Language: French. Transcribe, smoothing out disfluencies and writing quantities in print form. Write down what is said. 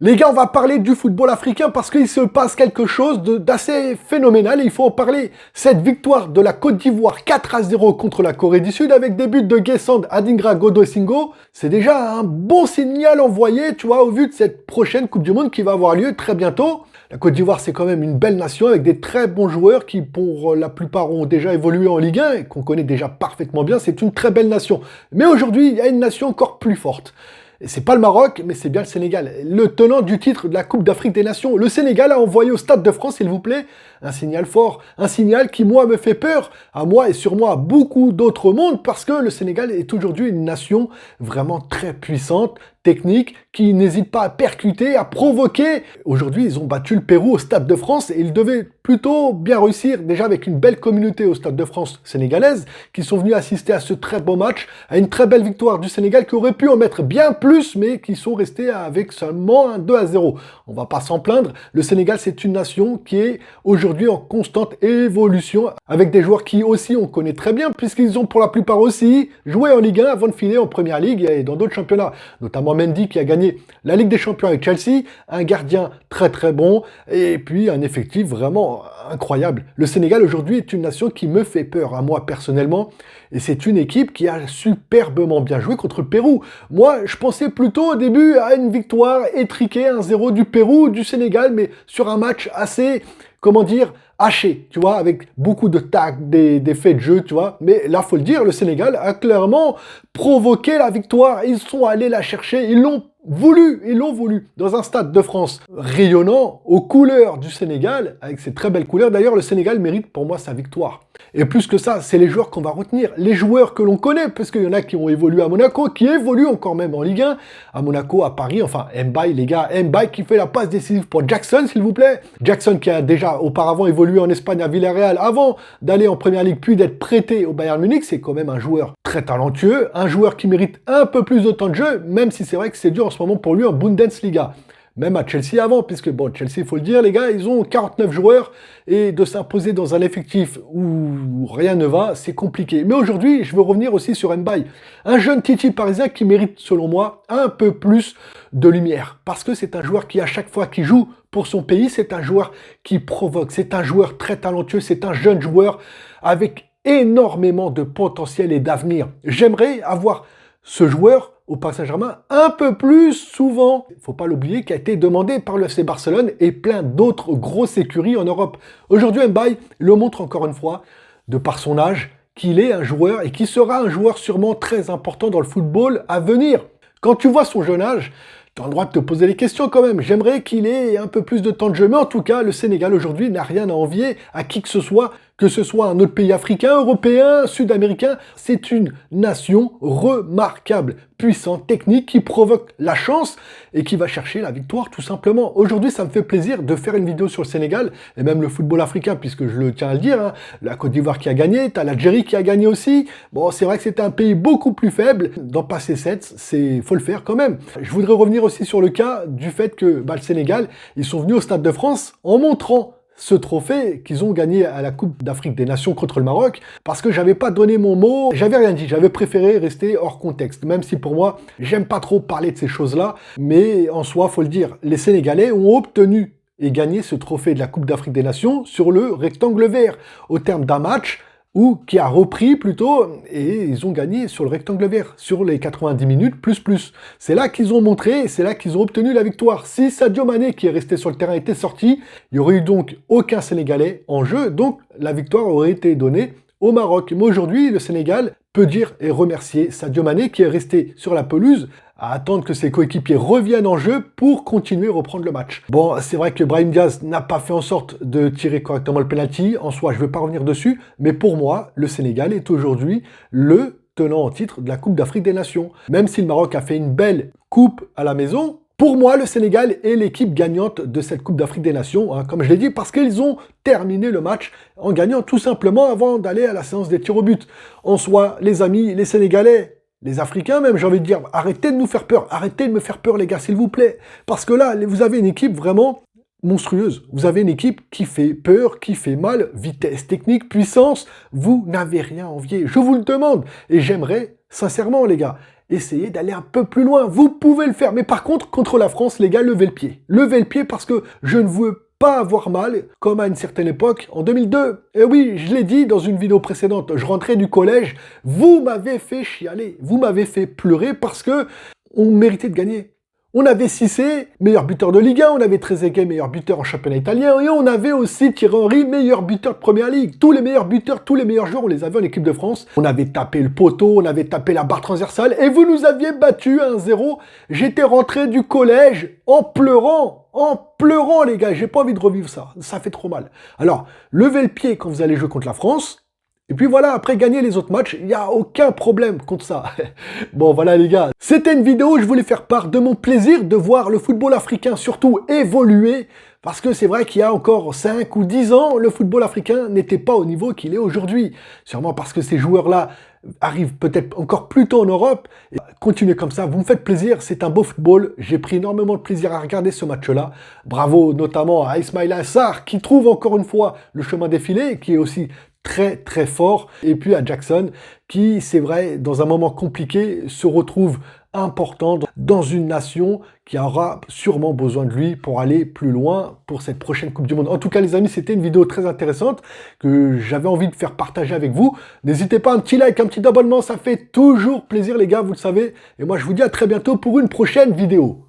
Les gars, on va parler du football africain parce qu'il se passe quelque chose d'assez phénoménal et il faut en parler. Cette victoire de la Côte d'Ivoire 4-0 contre la Corée du Sud avec des buts de Guessand, Adingra, Godo-Singo, c'est déjà un bon signal envoyé, tu vois, au vu de cette prochaine Coupe du Monde qui va avoir lieu très bientôt. La Côte d'Ivoire, c'est quand même une belle nation avec des très bons joueurs qui, pour la plupart, ont déjà évolué en Ligue 1 et qu'on connaît déjà parfaitement bien. C'est une très belle nation. Mais aujourd'hui, il y a une nation encore plus forte. Et c'est pas le Maroc, mais c'est bien le Sénégal. Le tenant du titre de la Coupe d'Afrique des Nations. Le Sénégal a envoyé au Stade de France, s'il vous plaît, un signal fort. Un signal qui, moi, me fait peur. À moi et sûrement à beaucoup d'autres mondes, parce que le Sénégal est aujourd'hui une nation vraiment très puissante, technique, qui n'hésite pas à percuter, à provoquer. Aujourd'hui, ils ont battu le Pérou au Stade de France et ils devaient plutôt bien réussir, déjà avec une belle communauté au Stade de France sénégalaise, qui sont venus assister à ce très beau match, à une très belle victoire du Sénégal, qui aurait pu en mettre bien plus, mais qui sont restés avec seulement un 2-0. On va pas s'en plaindre. Le Sénégal, c'est une nation qui est aujourd'hui en constante évolution, avec des joueurs qui aussi on connaît très bien, puisqu'ils ont pour la plupart aussi joué en Ligue 1 avant de filer en Première Ligue et dans d'autres championnats, notamment Mendy qui a gagné la Ligue des Champions avec Chelsea, un gardien très très bon, et puis un effectif vraiment incroyable. Le Sénégal aujourd'hui est une nation qui me fait peur à moi personnellement, et c'est une équipe qui a superbement bien joué contre le Pérou. Moi, je pensais plutôt au début à une victoire étriquée 1-0 du Pérou, du Sénégal, mais sur un match assez, comment dire, haché, tu vois, avec beaucoup de tacs, des faits de jeu, tu vois. Mais là, faut le dire, le Sénégal a clairement provoqué la victoire. Ils sont allés la chercher, ils l'ont voulu, dans un stade de France rayonnant, aux couleurs du Sénégal, avec ses très belles couleurs. D'ailleurs, le Sénégal mérite pour moi sa victoire. Et plus que ça, c'est les joueurs qu'on va retenir, les joueurs que l'on connaît, parce qu'il y en a qui ont évolué à Monaco, qui évoluent encore même en Ligue 1, à Monaco, à Paris, enfin, Mbaye, les gars, Mbaye qui fait la passe décisive pour Jackson, s'il vous plaît. Jackson qui a déjà auparavant évolué en Espagne à Villarreal, avant d'aller en Première Ligue, puis d'être prêté au Bayern Munich, c'est quand même un joueur très talentueux, un joueur qui mérite un peu plus de temps de jeu, même si c'est vrai que c'est dur en ce moment pour lui en Bundesliga. Même à Chelsea avant, puisque bon, Chelsea, il faut le dire, les gars, ils ont 49 joueurs, et de s'imposer dans un effectif où rien ne va, c'est compliqué. Mais aujourd'hui, je veux revenir aussi sur Mbaye. Un jeune Titi parisien qui mérite, selon moi, un peu plus de lumière. Parce que c'est un joueur qui, à chaque fois qu'il joue pour son pays, c'est un joueur qui provoque, c'est un joueur très talentueux, c'est un jeune joueur avec énormément de potentiel et d'avenir. J'aimerais avoir ce joueur au Paris Saint-Germain un peu plus souvent. Il ne faut pas l'oublier, qui a été demandé par le FC Barcelone et plein d'autres grosses écuries en Europe. Aujourd'hui, Mbaye le montre encore une fois, de par son âge, qu'il est un joueur et qui sera un joueur sûrement très important dans le football à venir. Quand tu vois son jeune âge, tu as le droit de te poser les questions quand même. J'aimerais qu'il ait un peu plus de temps de jeu. Mais en tout cas, le Sénégal aujourd'hui n'a rien à envier à qui que ce soit un autre pays africain, européen, sud-américain. C'est une nation remarquable, puissante, technique, qui provoque la chance et qui va chercher la victoire tout simplement. Aujourd'hui, ça me fait plaisir de faire une vidéo sur le Sénégal et même le football africain, puisque je le tiens à le dire, hein, la Côte d'Ivoire qui a gagné, t'as l'Algérie qui a gagné aussi. Bon, c'est vrai que c'était un pays beaucoup plus faible. D'en passer 7, faut le faire quand même. Je voudrais revenir aussi sur le cas du fait que le Sénégal, ils sont venus au Stade de France en montrant ce trophée qu'ils ont gagné à la Coupe d'Afrique des Nations contre le Maroc, parce que j'avais pas donné mon mot, j'avais rien dit, j'avais préféré rester hors contexte, même si pour moi, j'aime pas trop parler de ces choses-là, mais en soi, faut le dire, les Sénégalais ont obtenu et gagné ce trophée de la Coupe d'Afrique des Nations sur le rectangle vert, au terme d'un match ou qui a repris plutôt, et ils ont gagné sur le rectangle vert, sur les 90 minutes, plus. C'est là qu'ils ont montré, c'est là qu'ils ont obtenu la victoire. Si Sadio Mané, qui est resté sur le terrain, était sorti, il n'y aurait eu donc aucun Sénégalais en jeu, donc la victoire aurait été donnée au Maroc. Mais aujourd'hui, le Sénégal peut dire et remercier Sadio Mané, qui est resté sur la pelouse, à attendre que ses coéquipiers reviennent en jeu pour continuer à reprendre le match. Bon, c'est vrai que Brahim Diaz n'a pas fait en sorte de tirer correctement le penalty. En soi, je ne vais pas revenir dessus. Mais pour moi, le Sénégal est aujourd'hui le tenant en titre de la Coupe d'Afrique des Nations. Même si le Maroc a fait une belle coupe à la maison, pour moi, le Sénégal est l'équipe gagnante de cette Coupe d'Afrique des Nations, hein, comme je l'ai dit, parce qu'ils ont terminé le match en gagnant tout simplement avant d'aller à la séance des tirs au but. En soi, les amis, les Sénégalais, les Africains même, j'ai envie de dire, arrêtez de nous faire peur, arrêtez de me faire peur les gars, s'il vous plaît. Parce que là, vous avez une équipe vraiment monstrueuse. Vous avez une équipe qui fait peur, qui fait mal, vitesse, technique, puissance. Vous n'avez rien à envier, je vous le demande. Et j'aimerais, sincèrement les gars, essayez d'aller un peu plus loin. Vous pouvez le faire. Mais par contre, contre la France, les gars, levez le pied. Levez le pied parce que je ne veux pas avoir mal, comme à une certaine époque, en 2002. Et oui, je l'ai dit dans une vidéo précédente, je rentrais du collège, vous m'avez fait chialer, vous m'avez fait pleurer parce que on méritait de gagner. On avait Cissé, meilleur buteur de Ligue 1, on avait Trezeguet, meilleur buteur en championnat italien, et on avait aussi Thierry Henry, meilleur buteur de Première Ligue. Tous les meilleurs buteurs, tous les meilleurs joueurs, on les avait en équipe de France. On avait tapé le poteau, on avait tapé la barre transversale, et vous nous aviez battu 1-0. J'étais rentré du collège en pleurant les gars, j'ai pas envie de revivre ça fait trop mal. Alors, levez le pied quand vous allez jouer contre la France, et puis voilà, après gagner les autres matchs, il n'y a aucun problème contre ça. Bon voilà les gars, c'était une vidéo où je voulais faire part de mon plaisir de voir le football africain surtout évoluer, parce que c'est vrai qu'il y a encore 5 ou 10 ans, le football africain n'était pas au niveau qu'il est aujourd'hui. Sûrement parce que ces joueurs-là arrivent peut-être encore plus tôt en Europe. Et continuez comme ça, vous me faites plaisir, c'est un beau football. J'ai pris énormément de plaisir à regarder ce match-là. Bravo notamment à Ismaïla Sarr qui trouve encore une fois le chemin défilé, qui est aussi très fort, et puis à Jackson qui, c'est vrai, dans un moment compliqué, se retrouve important dans une nation qui aura sûrement besoin de lui pour aller plus loin pour cette prochaine Coupe du Monde. En tout cas les amis, c'était une vidéo très intéressante que j'avais envie de faire partager avec vous. N'hésitez pas, un petit like, un petit abonnement, ça fait toujours plaisir les gars, vous le savez, et moi je vous dis à très bientôt pour une prochaine vidéo.